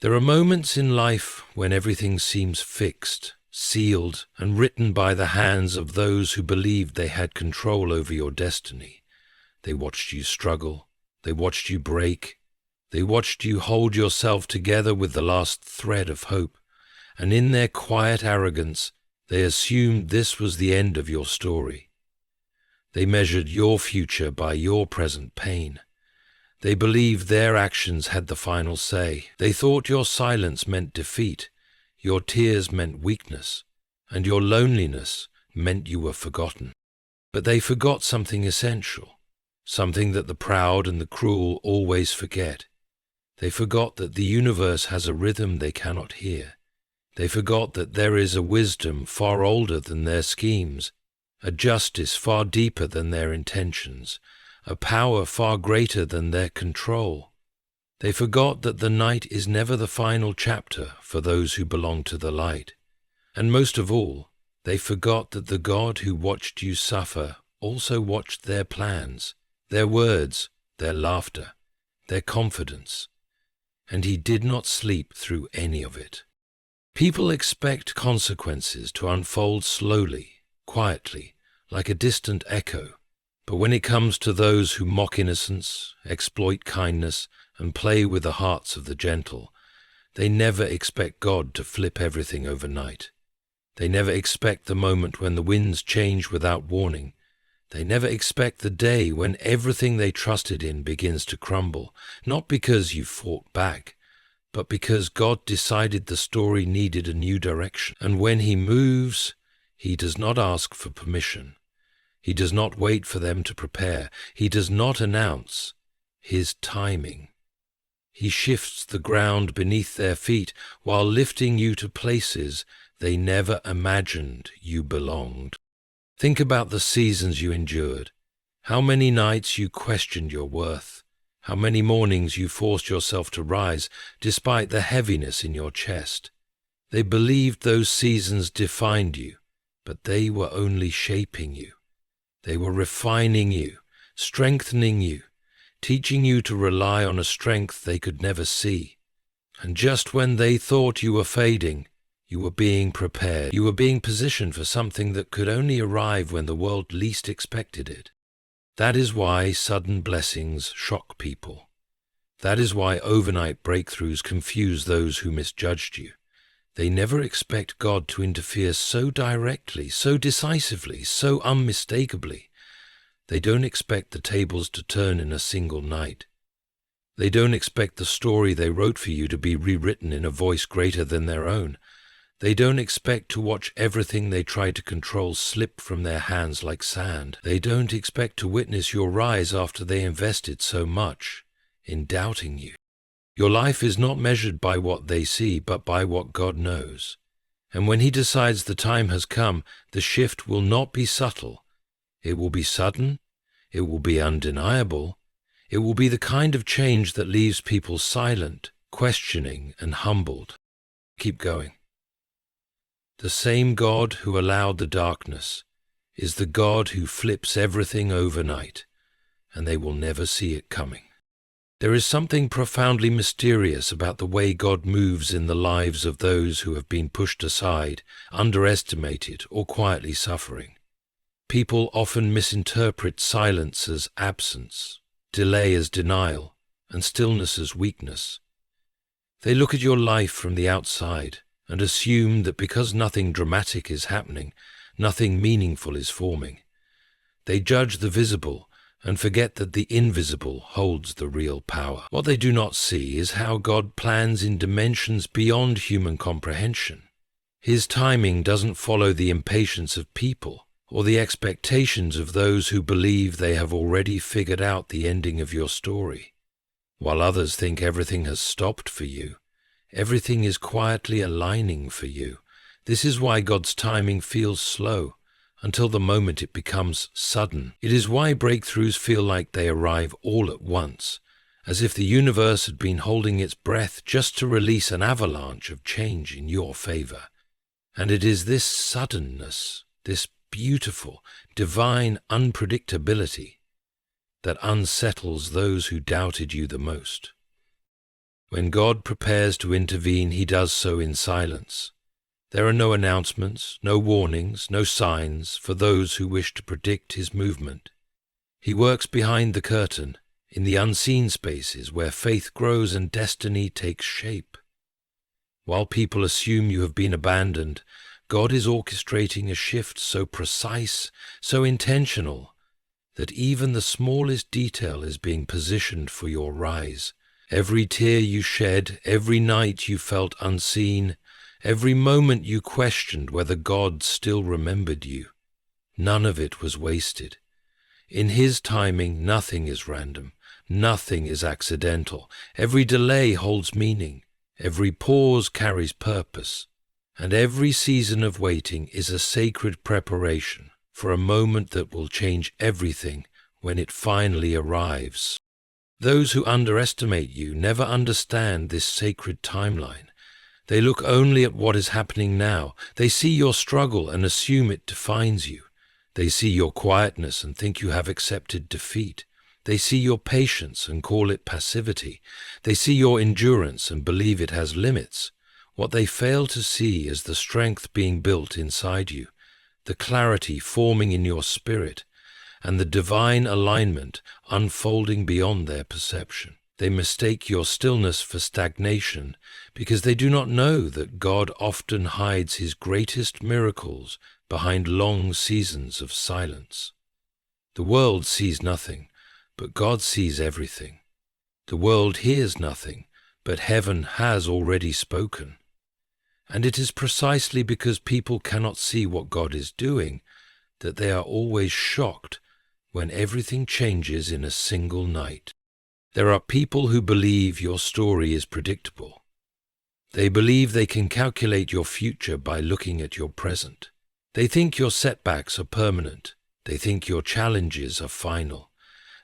There are moments in life when everything seems fixed, sealed, and written by the hands of those who believed they had control over your destiny. They watched you struggle. They watched you break. They watched you hold yourself together with the last thread of hope. And in their quiet arrogance, they assumed this was the end of your story. They measured your future by your present pain. They believed their actions had the final say. They thought your silence meant defeat, your tears meant weakness, and your loneliness meant you were forgotten. But they forgot something essential, something that the proud and the cruel always forget. They forgot that the universe has a rhythm they cannot hear. They forgot that there is a wisdom far older than their schemes, a justice far deeper than their intentions, a power far greater than their control. They forgot that the night is never the final chapter for those who belong to the light. And most of all, they forgot that the God who watched you suffer also watched their plans, their words, their laughter, their confidence. And he did not sleep through any of it. People expect consequences to unfold slowly, quietly, like a distant echo. But when it comes to those who mock innocence, exploit kindness, and play with the hearts of the gentle, they never expect God to flip everything overnight. They never expect the moment when the winds change without warning. They never expect the day when everything they trusted in begins to crumble, not because you fought back, but because God decided the story needed a new direction. And when he moves, he does not ask for permission. He does not wait for them to prepare. He does not announce his timing. He shifts the ground beneath their feet while lifting you to places they never imagined you belonged. Think about the seasons you endured, how many nights you questioned your worth, how many mornings you forced yourself to rise despite the heaviness in your chest. They believed those seasons defined you, but they were only shaping you. They were refining you, strengthening you, teaching you to rely on a strength they could never see. And just when they thought you were fading, you were being prepared. You were being positioned for something that could only arrive when the world least expected it. That is why sudden blessings shock people. That is why overnight breakthroughs confuse those who misjudged you. They never expect God to interfere so directly, so decisively, so unmistakably. They don't expect the tables to turn in a single night. They don't expect the story they wrote for you to be rewritten in a voice greater than their own. They don't expect to watch everything they try to control slip from their hands like sand. They don't expect to witness your rise after they invested so much in doubting you. Your life is not measured by what they see, but by what God knows. And when he decides the time has come, the shift will not be subtle. It will be sudden. It will be undeniable. It will be the kind of change that leaves people silent, questioning, and humbled. Keep going. The same God who allowed the darkness is the God who flips everything overnight, and they will never see it coming. There is something profoundly mysterious about the way God moves in the lives of those who have been pushed aside, underestimated, or quietly suffering. People often misinterpret silence as absence, delay as denial, and stillness as weakness. They look at your life from the outside and assume that because nothing dramatic is happening, nothing meaningful is forming. They judge the visible and forget that the invisible holds the real power. What they do not see is how God plans in dimensions beyond human comprehension. His timing doesn't follow the impatience of people or the expectations of those who believe they have already figured out the ending of your story. While others think everything has stopped for you, everything is quietly aligning for you. This is why God's timing feels slow, until the moment it becomes sudden. It is why breakthroughs feel like they arrive all at once, as if the universe had been holding its breath just to release an avalanche of change in your favor. And it is this suddenness, this beautiful, divine unpredictability, that unsettles those who doubted you the most. When God prepares to intervene, he does so in silence. There are no announcements, no warnings, no signs for those who wish to predict his movement. He works behind the curtain, in the unseen spaces where faith grows and destiny takes shape. While people assume you have been abandoned, God is orchestrating a shift so precise, so intentional, that even the smallest detail is being positioned for your rise. Every tear you shed, every night you felt unseen, every moment you questioned whether God still remembered you, none of it was wasted. In his timing, nothing is random, nothing is accidental. Every delay holds meaning, every pause carries purpose, and every season of waiting is a sacred preparation for a moment that will change everything when it finally arrives. Those who underestimate you never understand this sacred timeline. They look only at what is happening now. They see your struggle and assume it defines you. They see your quietness and think you have accepted defeat. They see your patience and call it passivity. They see your endurance and believe it has limits. What they fail to see is the strength being built inside you, the clarity forming in your spirit, and the divine alignment unfolding beyond their perception. They mistake your stillness for stagnation because they do not know that God often hides his greatest miracles behind long seasons of silence. The world sees nothing, but God sees everything. The world hears nothing, but heaven has already spoken. And it is precisely because people cannot see what God is doing that they are always shocked when everything changes in a single night. There are people who believe your story is predictable. They believe they can calculate your future by looking at your present. They think your setbacks are permanent. They think your challenges are final.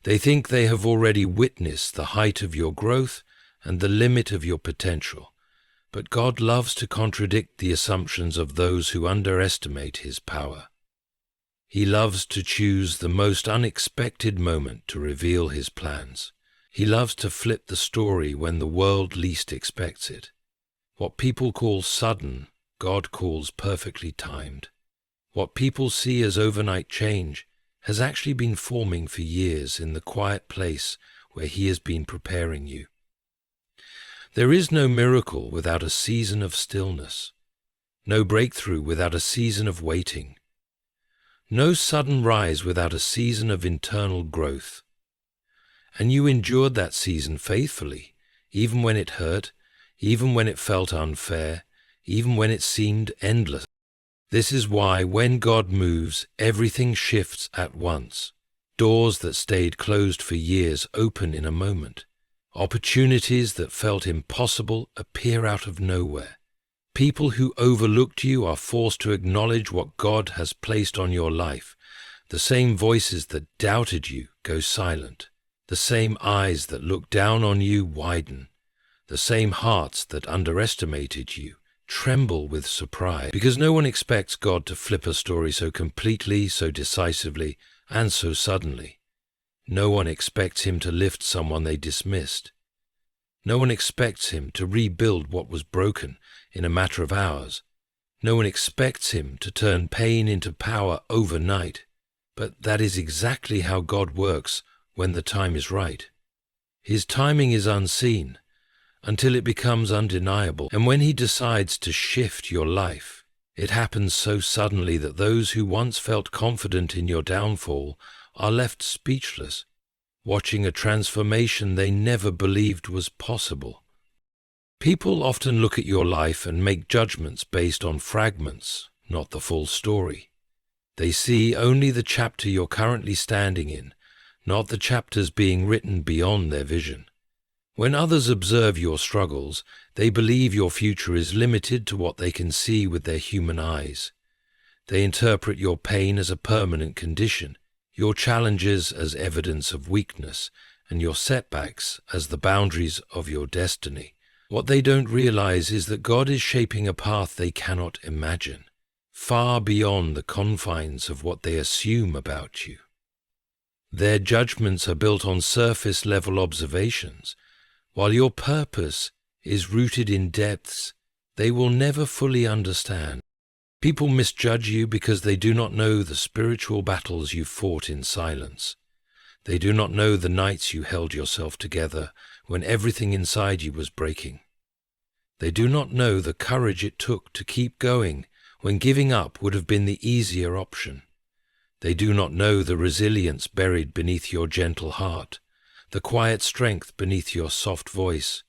They think they have already witnessed the height of your growth and the limit of your potential. But God loves to contradict the assumptions of those who underestimate his power. He loves to choose the most unexpected moment to reveal his plans. He loves to flip the story when the world least expects it. What people call sudden, God calls perfectly timed. What people see as overnight change has actually been forming for years in the quiet place where he has been preparing you. There is no miracle without a season of stillness, no breakthrough without a season of waiting, no sudden rise without a season of internal growth. And you endured that season faithfully, even when it hurt, even when it felt unfair, even when it seemed endless. This is why when God moves, everything shifts at once. Doors that stayed closed for years open in a moment. Opportunities that felt impossible appear out of nowhere. People who overlooked you are forced to acknowledge what God has placed on your life. The same voices that doubted you go silent. The same eyes that looked down on you widen. The same hearts that underestimated you tremble with surprise, because no one expects God to flip a story so completely, so decisively, and so suddenly. No one expects him to lift someone they dismissed. No one expects him to rebuild what was broken in a matter of hours. No one expects him to turn pain into power overnight. But that is exactly how God works when the time is right. His timing is unseen until it becomes undeniable, and when he decides to shift your life, it happens so suddenly that those who once felt confident in your downfall are left speechless, watching a transformation they never believed was possible. People often look at your life and make judgments based on fragments, not the full story. They see only the chapter you're currently standing in, not the chapters being written beyond their vision. When others observe your struggles, they believe your future is limited to what they can see with their human eyes. They interpret your pain as a permanent condition, your challenges as evidence of weakness, and your setbacks as the boundaries of your destiny. What they don't realize is that God is shaping a path they cannot imagine, far beyond the confines of what they assume about you. Their judgments are built on surface-level observations, While your purpose is rooted in depths they will never fully understand. People misjudge you because they do not know the spiritual battles you fought in silence. They do not know the nights you held yourself together when everything inside you was breaking. They do not know the courage it took to keep going when giving up would have been the easier option. They do not know the resilience buried beneath your gentle heart, the quiet strength beneath your soft voice,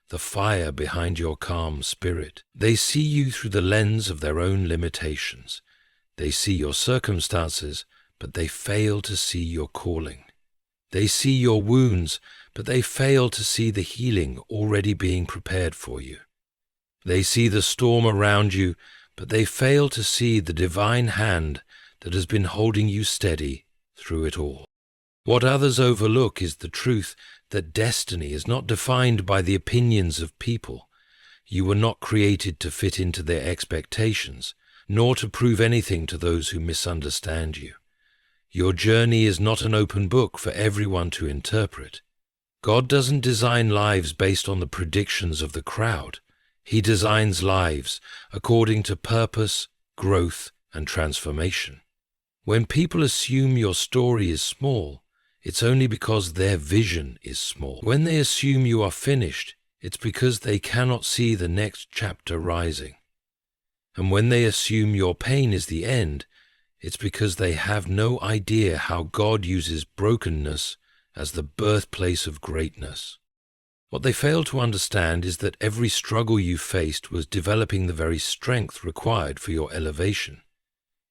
the fire behind your calm spirit. They see you through the lens of their own limitations. They see your circumstances, but they fail to see your calling. They see your wounds, but they fail to see the healing already being prepared for you. They see the storm around you, but they fail to see the divine hand that has been holding you steady through it all. What others overlook is the truth that destiny is not defined by the opinions of people. You were not created to fit into their expectations, nor to prove anything to those who misunderstand you. Your journey is not an open book for everyone to interpret. God doesn't design lives based on the predictions of the crowd. He designs lives according to purpose, growth, and transformation. When people assume your story is small, it's only because their vision is small. When they assume you are finished, it's because they cannot see the next chapter rising. And when they assume your pain is the end, it's because they have no idea how God uses brokenness as the birthplace of greatness. What they fail to understand is that every struggle you faced was developing the very strength required for your elevation.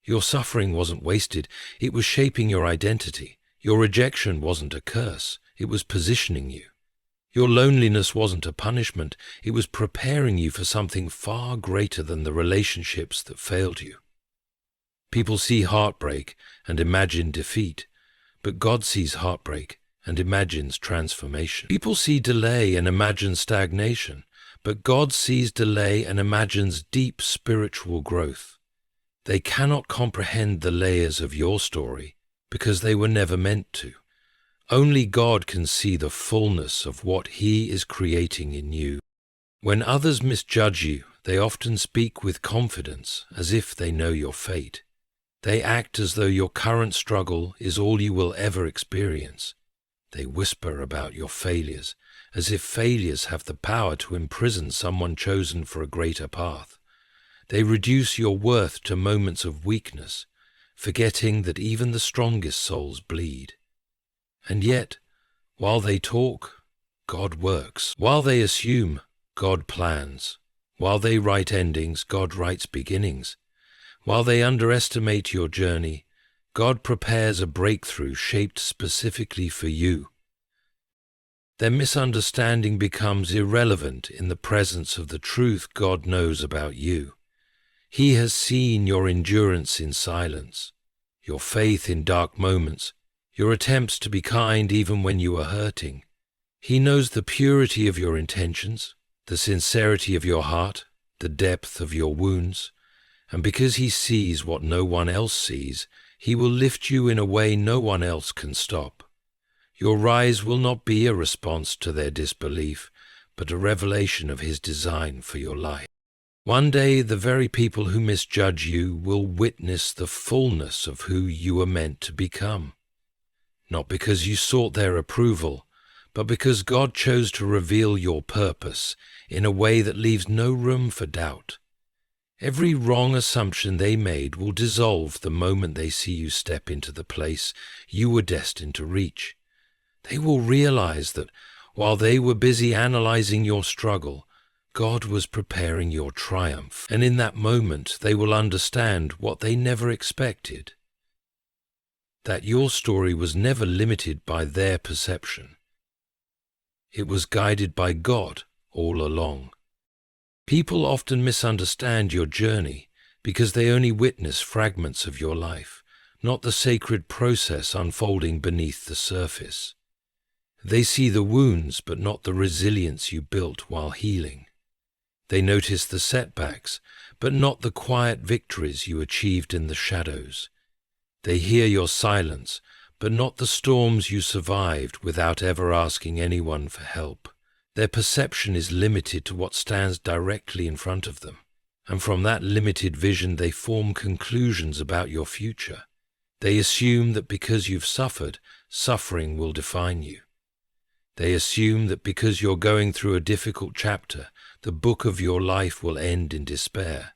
Your suffering wasn't wasted, it was shaping your identity. Your rejection wasn't a curse, it was positioning you. Your loneliness wasn't a punishment, it was preparing you for something far greater than the relationships that failed you. People see heartbreak and imagine defeat, but God sees heartbreak and imagines transformation. People see delay and imagine stagnation, but God sees delay and imagines deep spiritual growth. They cannot comprehend the layers of your story because they were never meant to. Only God can see the fullness of what He is creating in you. When others misjudge you, they often speak with confidence as if they know your fate. They act as though your current struggle is all you will ever experience. They whisper about your failures, as if failures have the power to imprison someone chosen for a greater path. They reduce your worth to moments of weakness, forgetting that even the strongest souls bleed. And yet, while they talk, God works. While they assume, God plans. While they write endings, God writes beginnings. While they underestimate your journey, God prepares a breakthrough shaped specifically for you. Their misunderstanding becomes irrelevant in the presence of the truth God knows about you. He has seen your endurance in silence, your faith in dark moments, your attempts to be kind even when you are hurting. He knows the purity of your intentions, the sincerity of your heart, the depth of your wounds, and because He sees what no one else sees, He will lift you in a way no one else can stop. Your rise will not be a response to their disbelief, but a revelation of His design for your life. One day, the very people who misjudge you will witness the fullness of who you were meant to become. Not because you sought their approval, but because God chose to reveal your purpose in a way that leaves no room for doubt. Every wrong assumption they made will dissolve the moment they see you step into the place you were destined to reach. They will realize that while they were busy analyzing your struggle, God was preparing your triumph, and in that moment they will understand what they never expected. That your story was never limited by their perception. It was guided by God all along. People often misunderstand your journey because they only witness fragments of your life, not the sacred process unfolding beneath the surface. They see the wounds but not the resilience you built while healing. They notice the setbacks but not the quiet victories you achieved in the shadows. They hear your silence but not the storms you survived without ever asking anyone for help. Their perception is limited to what stands directly in front of them, and from that limited vision they form conclusions about your future. They assume that because you've suffered, suffering will define you. They assume that because you're going through a difficult chapter, the book of your life will end in despair.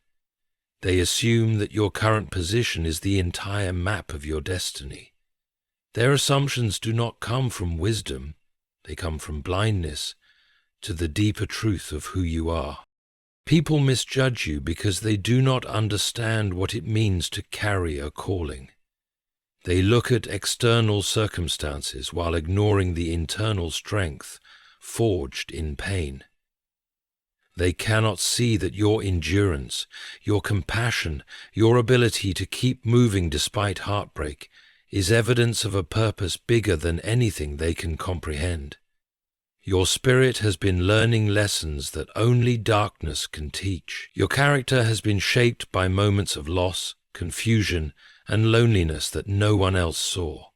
They assume that your current position is the entire map of your destiny. Their assumptions do not come from wisdom, they come from blindness to the deeper truth of who you are. People misjudge you because they do not understand what it means to carry a calling. They look at external circumstances while ignoring the internal strength forged in pain. They cannot see that your endurance, your compassion, your ability to keep moving despite heartbreak is evidence of a purpose bigger than anything they can comprehend. Your spirit has been learning lessons that only darkness can teach. Your character has been shaped by moments of loss, confusion, and loneliness that no one else saw.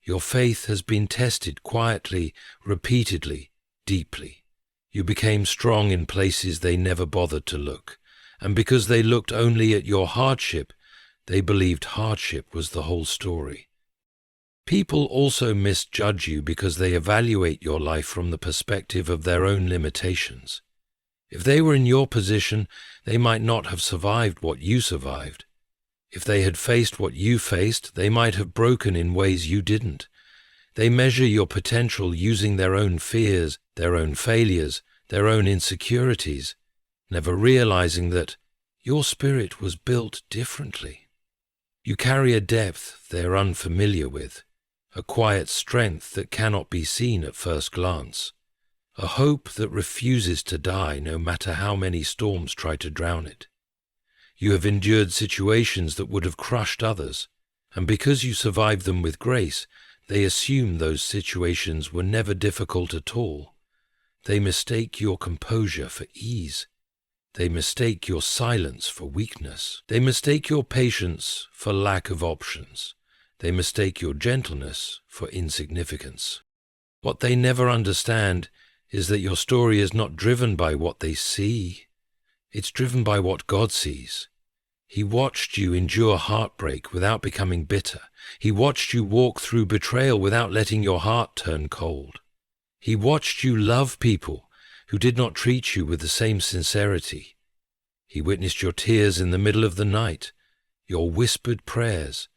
Your faith has been tested quietly, repeatedly, deeply. You became strong in places they never bothered to look, and because they looked only at your hardship, they believed hardship was the whole story. People also misjudge you because they evaluate your life from the perspective of their own limitations. If they were in your position, they might not have survived what you survived. If they had faced what you faced, they might have broken in ways you didn't. They measure your potential using their own fears, their own failures, their own insecurities, never realizing that your spirit was built differently. You carry a depth they're unfamiliar with, a quiet strength that cannot be seen at first glance, a hope that refuses to die no matter how many storms try to drown it. You have endured situations that would have crushed others, and because you survived them with grace, they assume those situations were never difficult at all. They mistake your composure for ease. They mistake your silence for weakness. They mistake your patience for lack of options. They mistake your gentleness for insignificance. What they never understand is that your story is not driven by what they see. It's driven by what God sees. He watched you endure heartbreak without becoming bitter. He watched you walk through betrayal without letting your heart turn cold. He watched you love people who did not treat you with the same sincerity. He witnessed your tears in the middle of the night, your whispered prayers,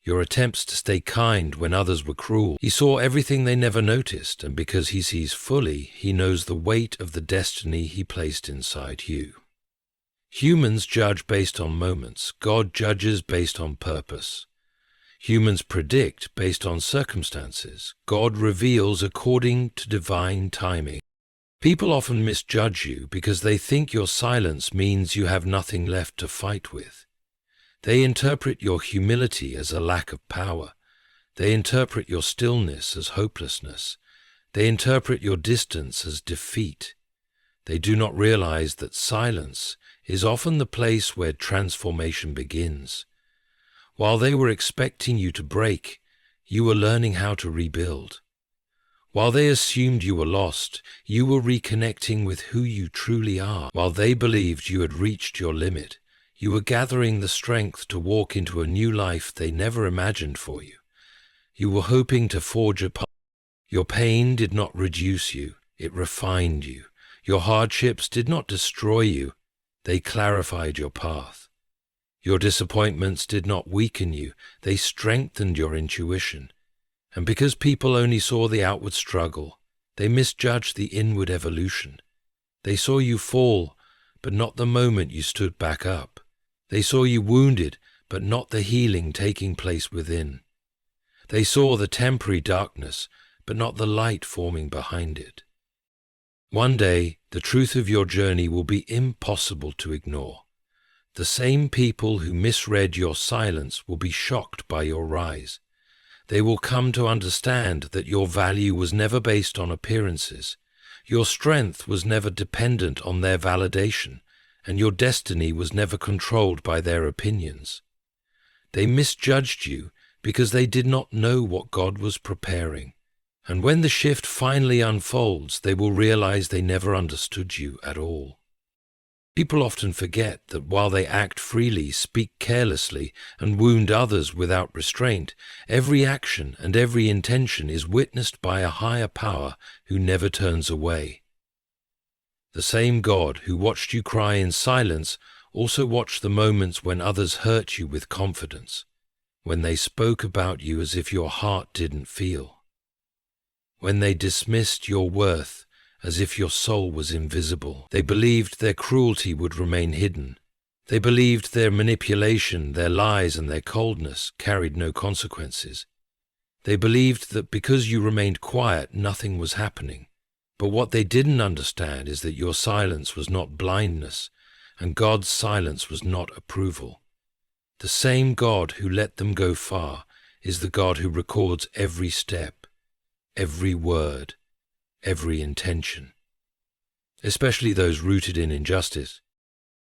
your attempts to stay kind when others were cruel. He saw everything they never noticed, and because he sees fully, he knows the weight of the destiny he placed inside you. Humans judge based on moments. God judges based on purpose. Humans predict based on circumstances. God reveals according to divine timing. People often misjudge you because they think your silence means you have nothing left to fight with. They interpret your humility as a lack of power. They interpret your stillness as hopelessness. They interpret your distance as defeat. They do not realize that silence is often the place where transformation begins. While they were expecting you to break, you were learning how to rebuild. While they assumed you were lost, you were reconnecting with who you truly are. While they believed you had reached your limit, you were gathering the strength to walk into a new life they never imagined for you. You were hoping to forge a path. Your pain did not reduce you, it refined you. Your hardships did not destroy you, they clarified your path. Your disappointments did not weaken you, they strengthened your intuition. And because people only saw the outward struggle, they misjudged the inward evolution. They saw you fall, but not the moment you stood back up. They saw you wounded, but not the healing taking place within. They saw the temporary darkness, but not the light forming behind it. One day, the truth of your journey will be impossible to ignore. The same people who misread your silence will be shocked by your rise. They will come to understand that your value was never based on appearances. Your strength was never dependent on their validation, and your destiny was never controlled by their opinions. They misjudged you because they did not know what God was preparing, And when the shift finally unfolds, they will realize they never understood you at all. People often forget that while they act freely, speak carelessly, and wound others without restraint, every action and every intention is witnessed by a higher power who never turns away. The same God who watched you cry in silence also watched the moments when others hurt you with confidence, when they spoke about you as if your heart didn't feel, when they dismissed your worth as if your soul was invisible. They believed their cruelty would remain hidden. They believed their manipulation, their lies, and their coldness carried no consequences. They believed that because you remained quiet, nothing was happening. But what they didn't understand is that your silence was not blindness, and God's silence was not approval. The same God who let them go far is the God who records every step, every word, every intention, especially those rooted in injustice.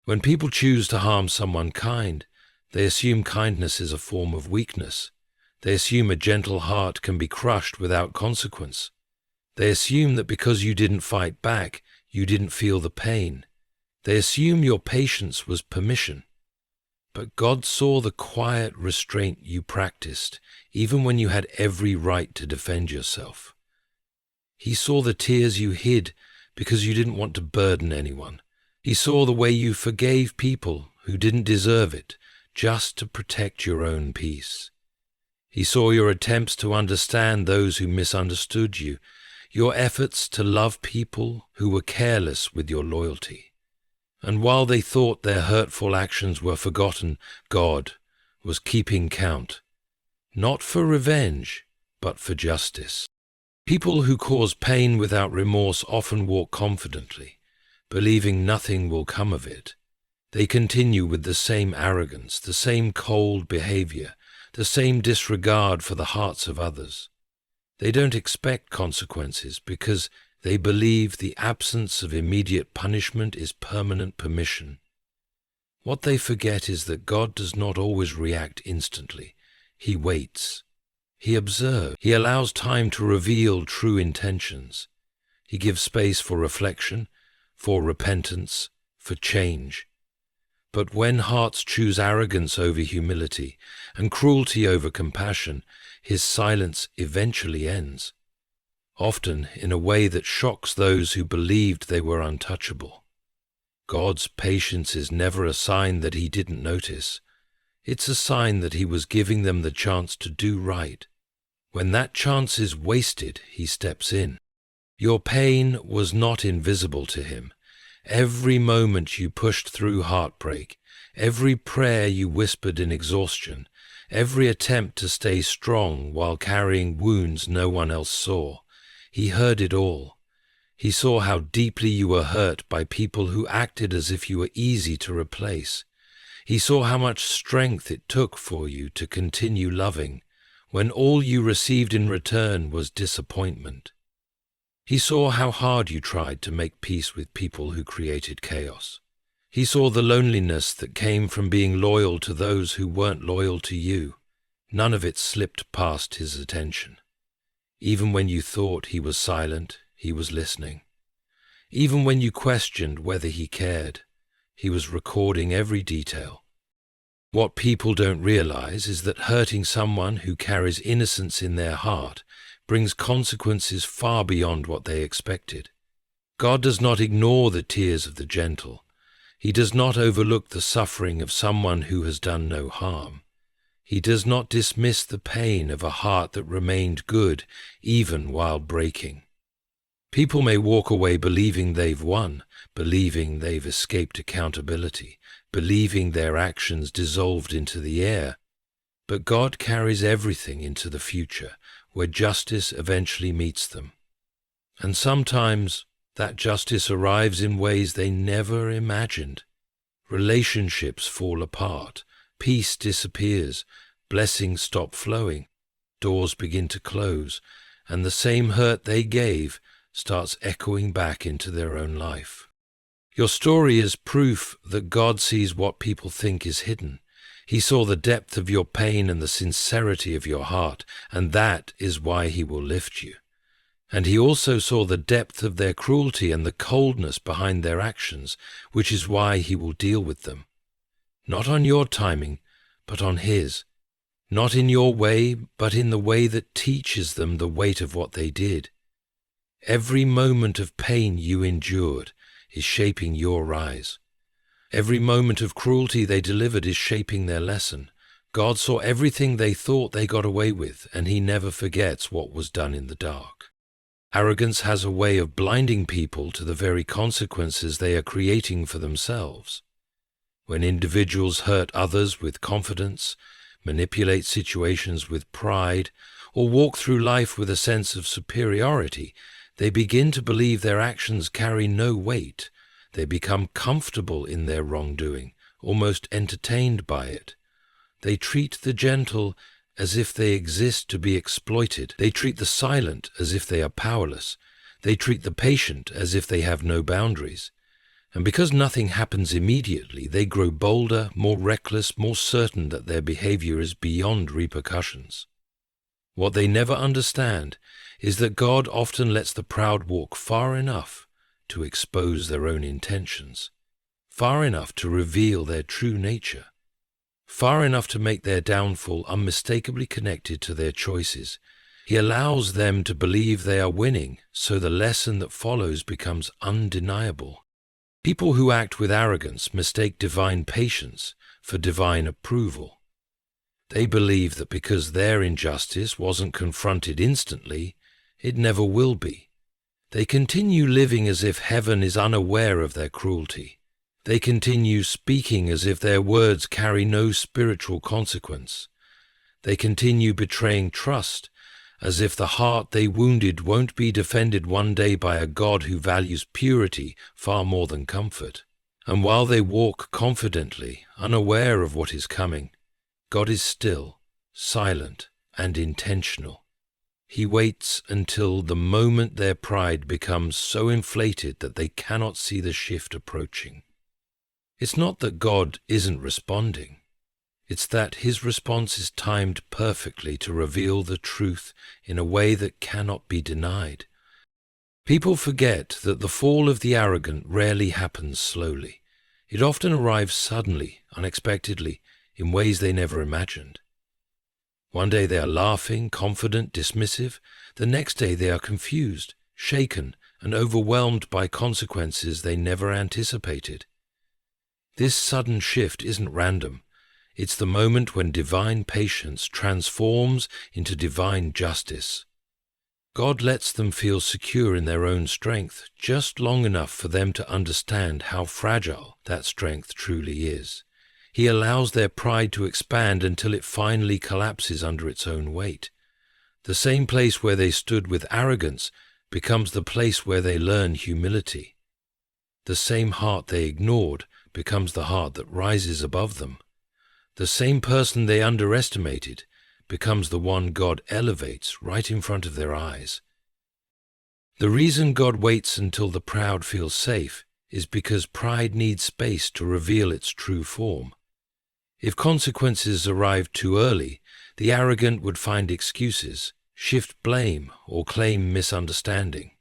When people choose to harm someone kind, they assume kindness is a form of weakness. They assume a gentle heart can be crushed without consequence. They assume that because you didn't fight back, you didn't feel the pain. They assume your patience was permission. But God saw the quiet restraint you practiced, even when you had every right to defend yourself. He saw the tears you hid because you didn't want to burden anyone. He saw the way you forgave people who didn't deserve it just to protect your own peace. He saw your attempts to understand those who misunderstood you, your efforts to love people who were careless with your loyalty. And while they thought their hurtful actions were forgotten, God was keeping count, not for revenge, but for justice. People who cause pain without remorse often walk confidently, believing nothing will come of it. They continue with the same arrogance, the same cold behavior, the same disregard for the hearts of others. They don't expect consequences because they believe the absence of immediate punishment is permanent permission. What they forget is that God does not always react instantly. He waits. He observes. He allows time to reveal true intentions. He gives space for reflection, for repentance, for change. But when hearts choose arrogance over humility and cruelty over compassion, his silence eventually ends, often in a way that shocks those who believed they were untouchable. God's patience is never a sign that he didn't notice. It's a sign that he was giving them the chance to do right. When that chance is wasted, he steps in. Your pain was not invisible to him. Every moment you pushed through heartbreak, every prayer you whispered in exhaustion, every attempt to stay strong while carrying wounds no one else saw, he heard it all. He saw how deeply you were hurt by people who acted as if you were easy to replace. He saw how much strength it took for you to continue loving when all you received in return was disappointment. He saw how hard you tried to make peace with people who created chaos. He saw the loneliness that came from being loyal to those who weren't loyal to you. None of it slipped past his attention. Even when you thought he was silent, he was listening. Even when you questioned whether he cared, he was recording every detail. What people don't realize is that hurting someone who carries innocence in their heart brings consequences far beyond what they expected. God does not ignore the tears of the gentle. He does not overlook the suffering of someone who has done no harm. He does not dismiss the pain of a heart that remained good even while breaking. People may walk away believing they've won, believing they've escaped accountability, believing their actions dissolved into the air. But God carries everything into the future, where justice eventually meets them. And sometimes that justice arrives in ways they never imagined. Relationships fall apart, peace disappears, blessings stop flowing, doors begin to close, and the same hurt they gave starts echoing back into their own life. Your story is proof that God sees what people think is hidden. He saw the depth of your pain and the sincerity of your heart, and that is why he will lift you. And he also saw the depth of their cruelty and the coldness behind their actions, which is why he will deal with them. Not on your timing, but on his. Not in your way, but in the way that teaches them the weight of what they did. Every moment of pain you endured is shaping your rise. Every moment of cruelty they delivered is shaping their lesson. God saw everything they thought they got away with, and he never forgets what was done in the dark. Arrogance has a way of blinding people to the very consequences they are creating for themselves. When individuals hurt others with confidence, manipulate situations with pride, or walk through life with a sense of superiority, they begin to believe their actions carry no weight. They become comfortable in their wrongdoing, almost entertained by it. They treat the gentle as if they exist to be exploited. They treat the silent as if they are powerless. They treat the patient as if they have no boundaries. And because nothing happens immediately, they grow bolder, more reckless, more certain that their behavior is beyond repercussions. What they never understand is that God often lets the proud walk far enough to expose their own intentions, far enough to reveal their true nature, far enough to make their downfall unmistakably connected to their choices. He allows them to believe they are winning, so the lesson that follows becomes undeniable. People who act with arrogance mistake divine patience for divine approval. They believe that because their injustice wasn't confronted instantly, it never will be. They continue living as if heaven is unaware of their cruelty. They continue speaking as if their words carry no spiritual consequence. They continue betraying trust, as if the heart they wounded won't be defended one day by a God who values purity far more than comfort. And while they walk confidently, unaware of what is coming, God is still, silent, and intentional. He waits until the moment their pride becomes so inflated that they cannot see the shift approaching. It's not that God isn't responding. It's that his response is timed perfectly to reveal the truth in a way that cannot be denied. People forget that the fall of the arrogant rarely happens slowly. It often arrives suddenly, unexpectedly, in ways they never imagined. One day they are laughing, confident, dismissive. The next day they are confused, shaken, and overwhelmed by consequences they never anticipated. This sudden shift isn't random. It's the moment when divine patience transforms into divine justice. God lets them feel secure in their own strength just long enough for them to understand how fragile that strength truly is. He allows their pride to expand until it finally collapses under its own weight. The same place where they stood with arrogance becomes the place where they learn humility. The same heart they ignored becomes the heart that rises above them. The same person they underestimated becomes the one God elevates right in front of their eyes. The reason God waits until the proud feel safe is because pride needs space to reveal its true form. If consequences arrived too early, the arrogant would find excuses, shift blame, or claim misunderstanding.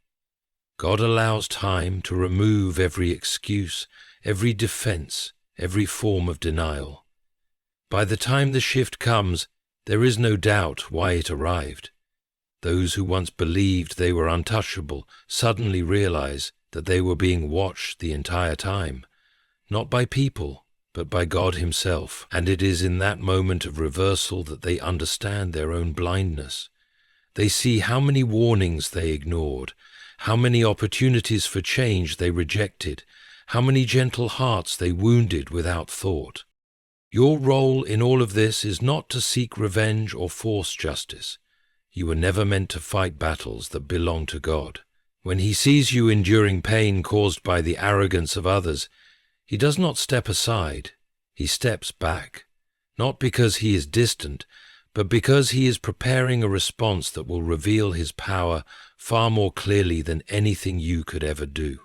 God allows time to remove every excuse, every defense, every form of denial. By the time the shift comes, there is no doubt why it arrived. Those who once believed they were untouchable suddenly realize that they were being watched the entire time, not by people, but by God himself, and it is in that moment of reversal that they understand their own blindness. They see how many warnings they ignored, how many opportunities for change they rejected, how many gentle hearts they wounded without thought. Your role in all of this is not to seek revenge or force justice. You were never meant to fight battles that belong to God. When he sees you enduring pain caused by the arrogance of others, he does not step aside, he steps back, not because he is distant, but because he is preparing a response that will reveal his power far more clearly than anything you could ever do.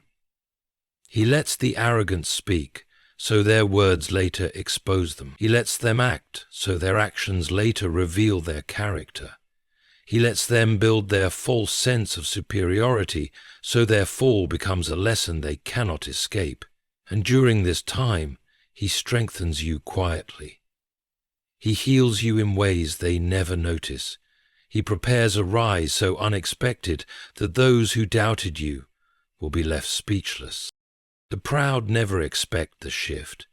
He lets the arrogant speak, so their words later expose them. He lets them act, so their actions later reveal their character. He lets them build their false sense of superiority, so their fall becomes a lesson they cannot escape. And during this time, he strengthens you quietly. He heals you in ways they never notice. He prepares a rise so unexpected that those who doubted you will be left speechless. The proud never expect the shift,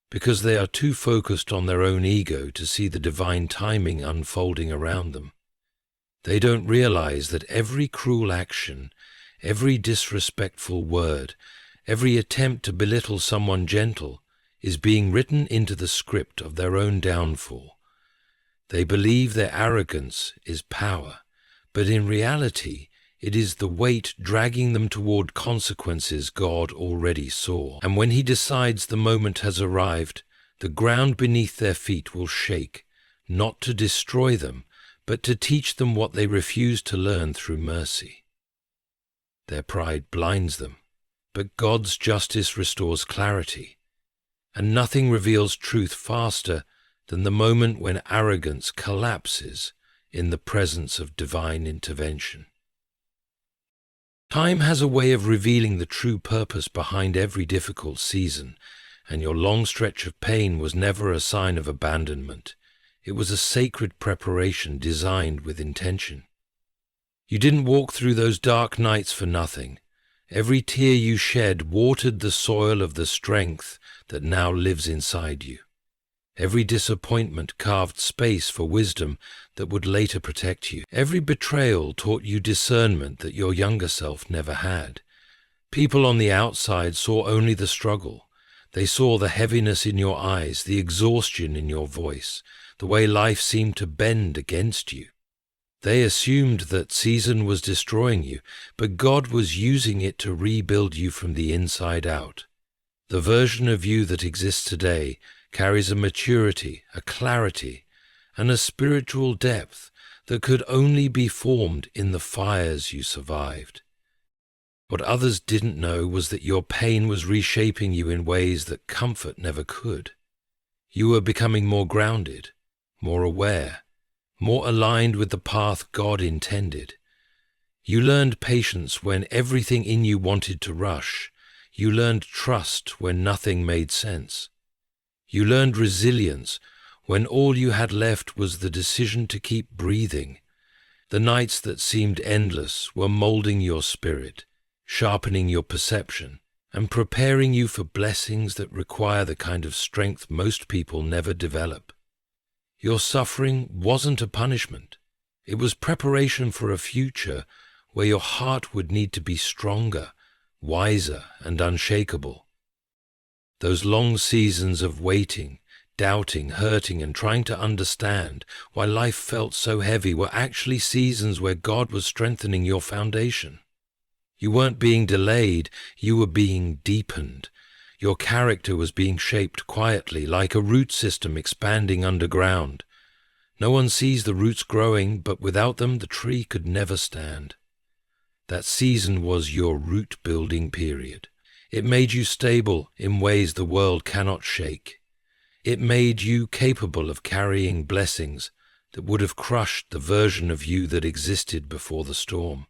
because they are too focused on their own ego to see the divine timing unfolding around them. They don't realize that every cruel action, every disrespectful word, every attempt to belittle someone gentle is being written into the script of their own downfall. They believe their arrogance is power, but in reality, it is the weight dragging them toward consequences God already saw. And when he decides the moment has arrived, the ground beneath their feet will shake, not to destroy them, but to teach them what they refuse to learn through mercy. Their pride blinds them, but God's justice restores clarity, and nothing reveals truth faster than the moment when arrogance collapses in the presence of divine intervention. Time has a way of revealing the true purpose behind every difficult season, and your long stretch of pain was never a sign of abandonment. It was a sacred preparation designed with intention. You didn't walk through those dark nights for nothing. Every tear you shed watered the soil of the strength that now lives inside you. Every disappointment carved space for wisdom that would later protect you. Every betrayal taught you discernment that your younger self never had. People on the outside saw only the struggle. They saw the heaviness in your eyes, the exhaustion in your voice, the way life seemed to bend against you. They assumed that season was destroying you, but God was using it to rebuild you from the inside out. The version of you that exists today carries a maturity, a clarity, and a spiritual depth that could only be formed in the fires you survived. What others didn't know was that your pain was reshaping you in ways that comfort never could. You were becoming more grounded, more aware, more aligned with the path God intended. You learned patience when everything in you wanted to rush. You learned trust when nothing made sense. You learned resilience when all you had left was the decision to keep breathing. The nights that seemed endless were molding your spirit, sharpening your perception, and preparing you for blessings that require the kind of strength most people never develop. Your suffering wasn't a punishment. It was preparation for a future where your heart would need to be stronger, wiser, and unshakable. Those long seasons of waiting, doubting, hurting, and trying to understand why life felt so heavy were actually seasons where God was strengthening your foundation. You weren't being delayed, you were being deepened. Your character was being shaped quietly, like a root system expanding underground. No one sees the roots growing, but without them the tree could never stand. That season was your root-building period. It made you stable in ways the world cannot shake. It made you capable of carrying blessings that would have crushed the version of you that existed before the storm.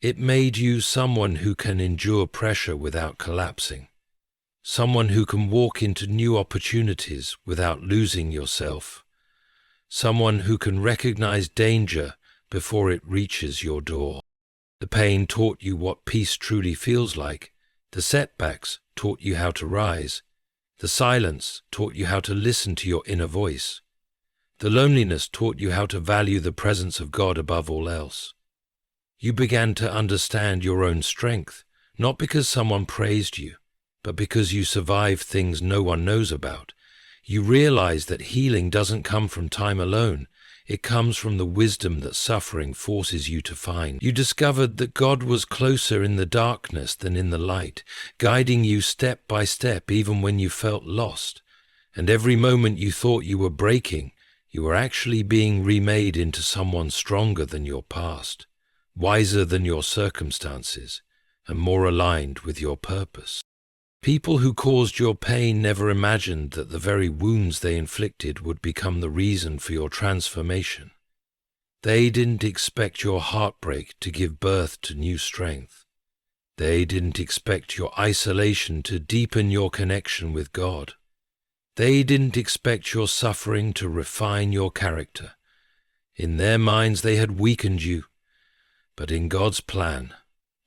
It made you someone who can endure pressure without collapsing. Someone who can walk into new opportunities without losing yourself. Someone who can recognize danger before it reaches your door. The pain taught you what peace truly feels like. The setbacks taught you how to rise. The silence taught you how to listen to your inner voice. The loneliness taught you how to value the presence of God above all else. You began to understand your own strength, not because someone praised you, but because you survived things no one knows about. You realized that healing doesn't come from time alone. It comes from the wisdom that suffering forces you to find. You discovered that God was closer in the darkness than in the light, guiding you step by step even when you felt lost. And every moment you thought you were breaking, you were actually being remade into someone stronger than your past, wiser than your circumstances, and more aligned with your purpose. People who caused your pain never imagined that the very wounds they inflicted would become the reason for your transformation. They didn't expect your heartbreak to give birth to new strength. They didn't expect your isolation to deepen your connection with God. They didn't expect your suffering to refine your character. In their minds they had weakened you, but in God's plan,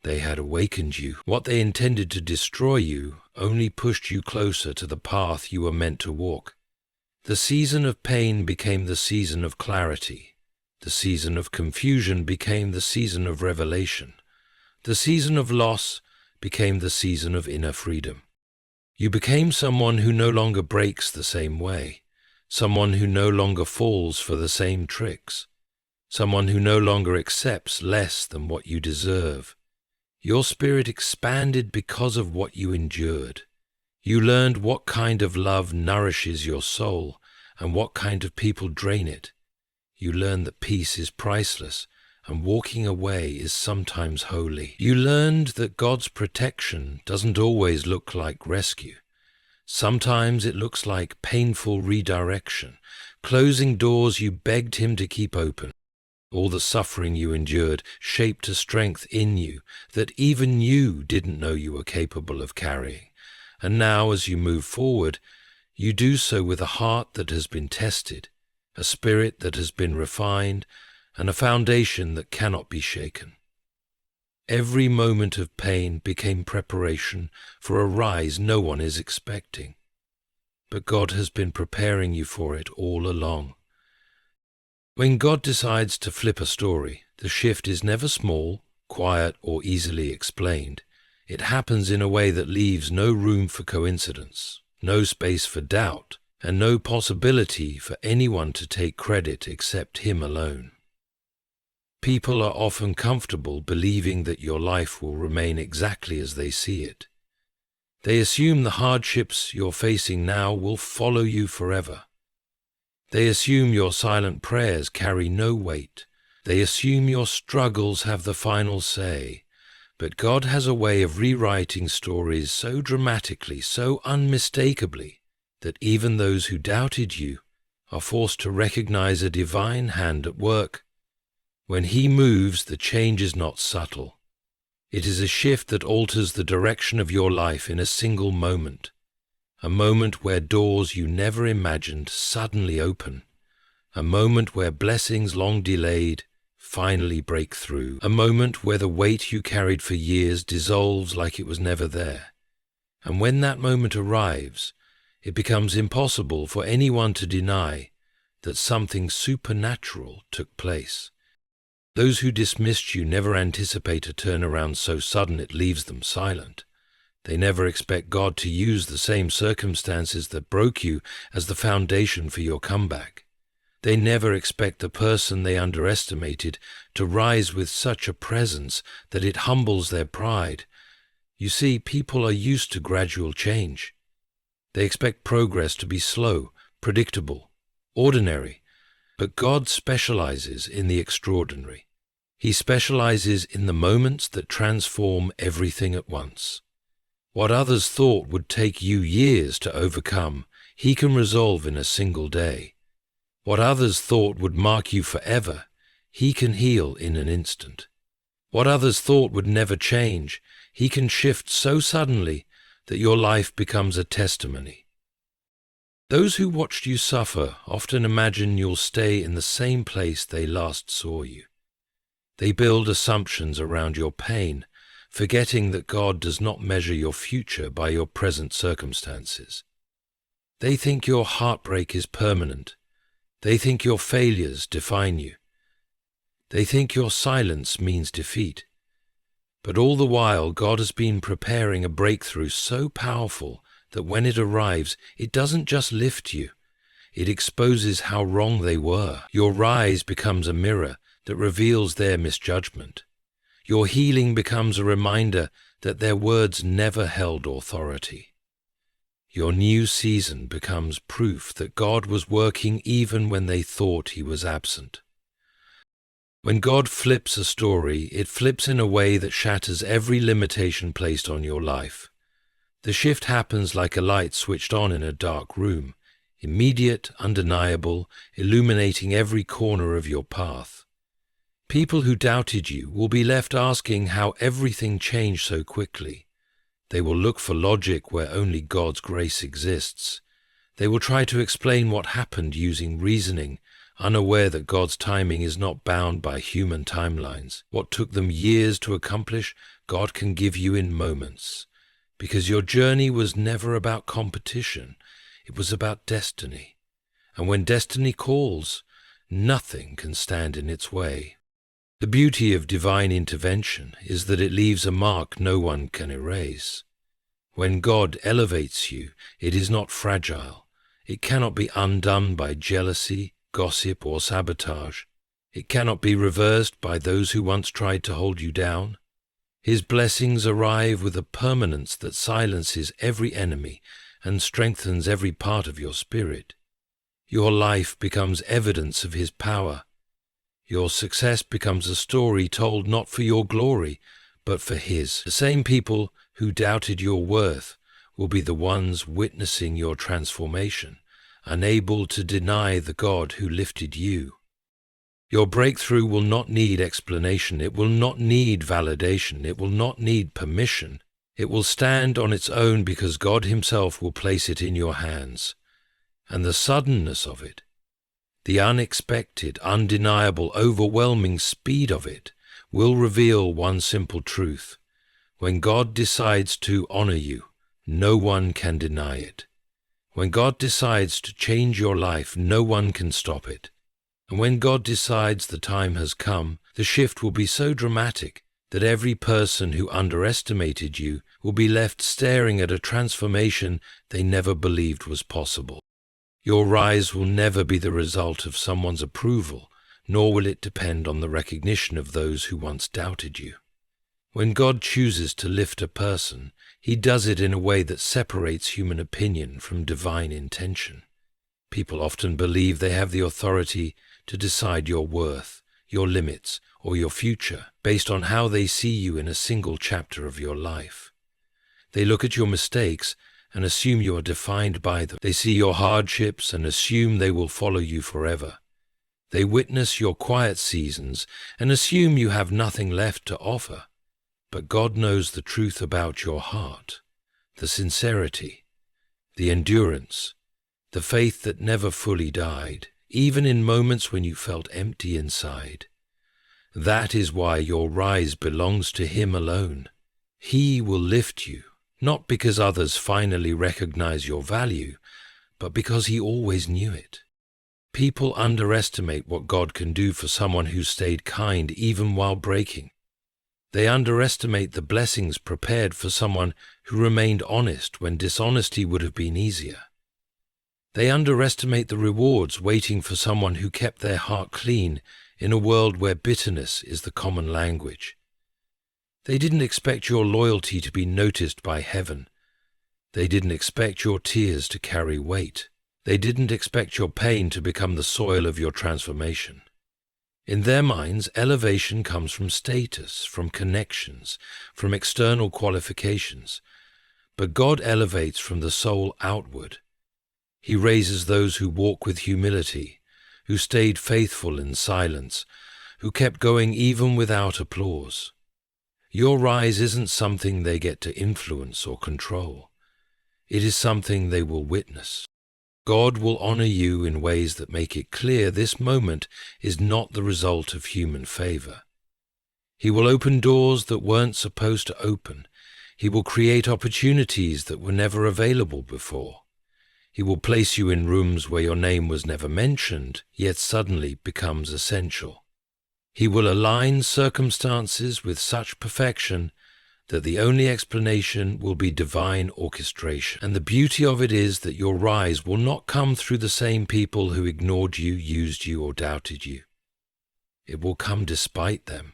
they had awakened you. What they intended to destroy you only pushed you closer to the path you were meant to walk. The season of pain became the season of clarity. The season of confusion became the season of revelation. The season of loss became the season of inner freedom. You became someone who no longer breaks the same way, someone who no longer falls for the same tricks, someone who no longer accepts less than what you deserve. Your spirit expanded because of what you endured. You learned what kind of love nourishes your soul and what kind of people drain it. You learned that peace is priceless and walking away is sometimes holy. You learned that God's protection doesn't always look like rescue. Sometimes it looks like painful redirection, closing doors you begged Him to keep open. All the suffering you endured shaped a strength in you that even you didn't know you were capable of carrying. And now, as you move forward, you do so with a heart that has been tested, a spirit that has been refined, and a foundation that cannot be shaken. Every moment of pain became preparation for a rise no one is expecting. But God has been preparing you for it all along. When God decides to flip a story, the shift is never small, quiet, or easily explained. It happens in a way that leaves no room for coincidence, no space for doubt, and no possibility for anyone to take credit except Him alone. People are often comfortable believing that your life will remain exactly as they see it. They assume the hardships you're facing now will follow you forever. They assume your silent prayers carry no weight. They assume your struggles have the final say. But God has a way of rewriting stories so dramatically, so unmistakably, that even those who doubted you are forced to recognize a divine hand at work. When He moves, the change is not subtle. It is a shift that alters the direction of your life in a single moment. A moment where doors you never imagined suddenly open. A moment where blessings long delayed finally break through. A moment where the weight you carried for years dissolves like it was never there. And when that moment arrives, it becomes impossible for anyone to deny that something supernatural took place. Those who dismissed you never anticipate a turnaround so sudden it leaves them silent. They never expect God to use the same circumstances that broke you as the foundation for your comeback. They never expect the person they underestimated to rise with such a presence that it humbles their pride. You see, people are used to gradual change. They expect progress to be slow, predictable, ordinary. But God specializes in the extraordinary. He specializes in the moments that transform everything at once. What others thought would take you years to overcome, He can resolve in a single day. What others thought would mark you forever, He can heal in an instant. What others thought would never change, He can shift so suddenly that your life becomes a testimony. Those who watched you suffer often imagine you'll stay in the same place they last saw you. They build assumptions around your pain, forgetting that God does not measure your future by your present circumstances. They think your heartbreak is permanent. They think your failures define you. They think your silence means defeat. But all the while, God has been preparing a breakthrough so powerful that when it arrives, it doesn't just lift you. It exposes how wrong they were. Your rise becomes a mirror that reveals their misjudgment. Your healing becomes a reminder that their words never held authority. Your new season becomes proof that God was working even when they thought He was absent. When God flips a story, it flips in a way that shatters every limitation placed on your life. The shift happens like a light switched on in a dark room, immediate, undeniable, illuminating every corner of your path. People who doubted you will be left asking how everything changed so quickly. They will look for logic where only God's grace exists. They will try to explain what happened using reasoning, unaware that God's timing is not bound by human timelines. What took them years to accomplish, God can give you in moments. Because your journey was never about competition, it was about destiny. And when destiny calls, nothing can stand in its way. The beauty of divine intervention is that it leaves a mark no one can erase. When God elevates you, it is not fragile. It cannot be undone by jealousy, gossip, or sabotage. It cannot be reversed by those who once tried to hold you down. His blessings arrive with a permanence that silences every enemy and strengthens every part of your spirit. Your life becomes evidence of His power. Your success becomes a story told not for your glory, but for His. The same people who doubted your worth will be the ones witnessing your transformation, unable to deny the God who lifted you. Your breakthrough will not need explanation. It will not need validation. It will not need permission. It will stand on its own because God Himself will place it in your hands. And the suddenness of it, the unexpected, undeniable, overwhelming speed of it, will reveal one simple truth. When God decides to honor you, no one can deny it. When God decides to change your life, no one can stop it. And when God decides the time has come, the shift will be so dramatic that every person who underestimated you will be left staring at a transformation they never believed was possible. Your rise will never be the result of someone's approval, nor will it depend on the recognition of those who once doubted you. When God chooses to lift a person, He does it in a way that separates human opinion from divine intention. People often believe they have the authority to decide your worth, your limits, or your future based on how they see you in a single chapter of your life. They look at your mistakes and assume you are defined by them. They see your hardships and assume they will follow you forever. They witness your quiet seasons and assume you have nothing left to offer. But God knows the truth about your heart, the sincerity, the endurance, the faith that never fully died, even in moments when you felt empty inside. That is why your rise belongs to Him alone. He will lift you, not because others finally recognize your value, but because He always knew it. People underestimate what God can do for someone who stayed kind even while breaking. They underestimate the blessings prepared for someone who remained honest when dishonesty would have been easier. They underestimate the rewards waiting for someone who kept their heart clean in a world where bitterness is the common language. They didn't expect your loyalty to be noticed by heaven. They didn't expect your tears to carry weight. They didn't expect your pain to become the soil of your transformation. In their minds, elevation comes from status, from connections, from external qualifications. But God elevates from the soul outward. He raises those who walk with humility, who stayed faithful in silence, who kept going even without applause. Your rise isn't something they get to influence or control. It is something they will witness. God will honor you in ways that make it clear this moment is not the result of human favor. He will open doors that weren't supposed to open. He will create opportunities that were never available before. He will place you in rooms where your name was never mentioned, yet suddenly becomes essential. He will align circumstances with such perfection that the only explanation will be divine orchestration. And the beauty of it is that your rise will not come through the same people who ignored you, used you, or doubted you. It will come despite them.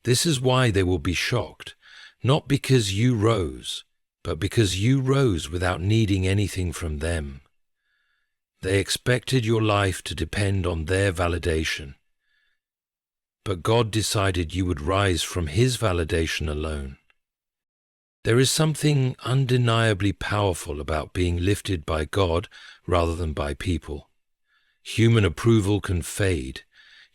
This is why they will be shocked, not because you rose, but because you rose without needing anything from them. They expected your life to depend on their validation. But God decided you would rise from His validation alone. There is something undeniably powerful about being lifted by God rather than by people. Human approval can fade.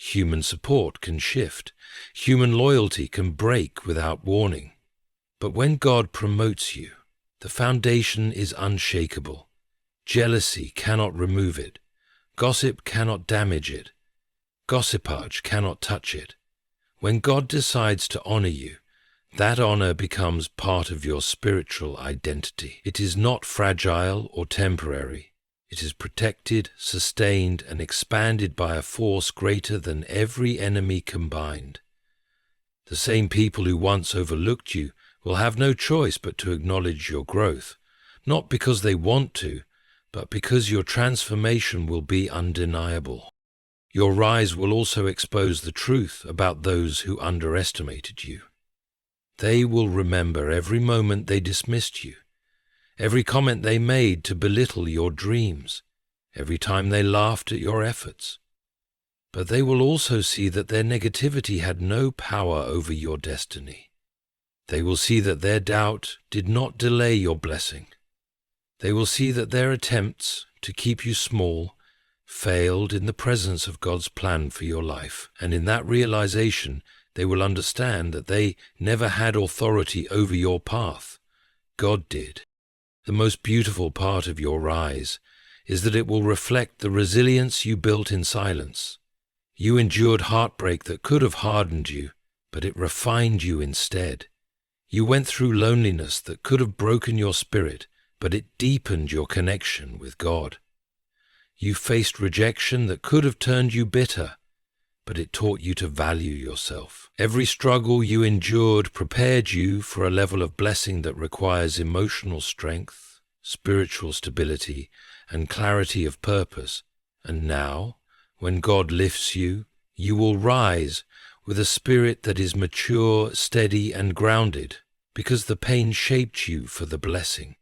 Human support can shift. Human loyalty can break without warning. But when God promotes you, the foundation is unshakable. Jealousy cannot remove it. Gossip cannot damage it. Gossipage cannot touch it. When God decides to honor you, that honor becomes part of your spiritual identity. It is not fragile or temporary. It is protected, sustained, and expanded by a force greater than every enemy combined. The same people who once overlooked you will have no choice but to acknowledge your growth, not because they want to, but because your transformation will be undeniable. Your rise will also expose the truth about those who underestimated you. They will remember every moment they dismissed you, every comment they made to belittle your dreams, every time they laughed at your efforts. But they will also see that their negativity had no power over your destiny. They will see that their doubt did not delay your blessing. They will see that their attempts to keep you small failed in the presence of God's plan for your life, and in that realization, they will understand that they never had authority over your path. God did. The most beautiful part of your rise is that it will reflect the resilience you built in silence. You endured heartbreak that could have hardened you, but it refined you instead. You went through loneliness that could have broken your spirit, but it deepened your connection with God. You faced rejection that could have turned you bitter, but it taught you to value yourself. Every struggle you endured prepared you for a level of blessing that requires emotional strength, spiritual stability, and clarity of purpose. And now, when God lifts you, you will rise with a spirit that is mature, steady, and grounded, because the pain shaped you for the blessing.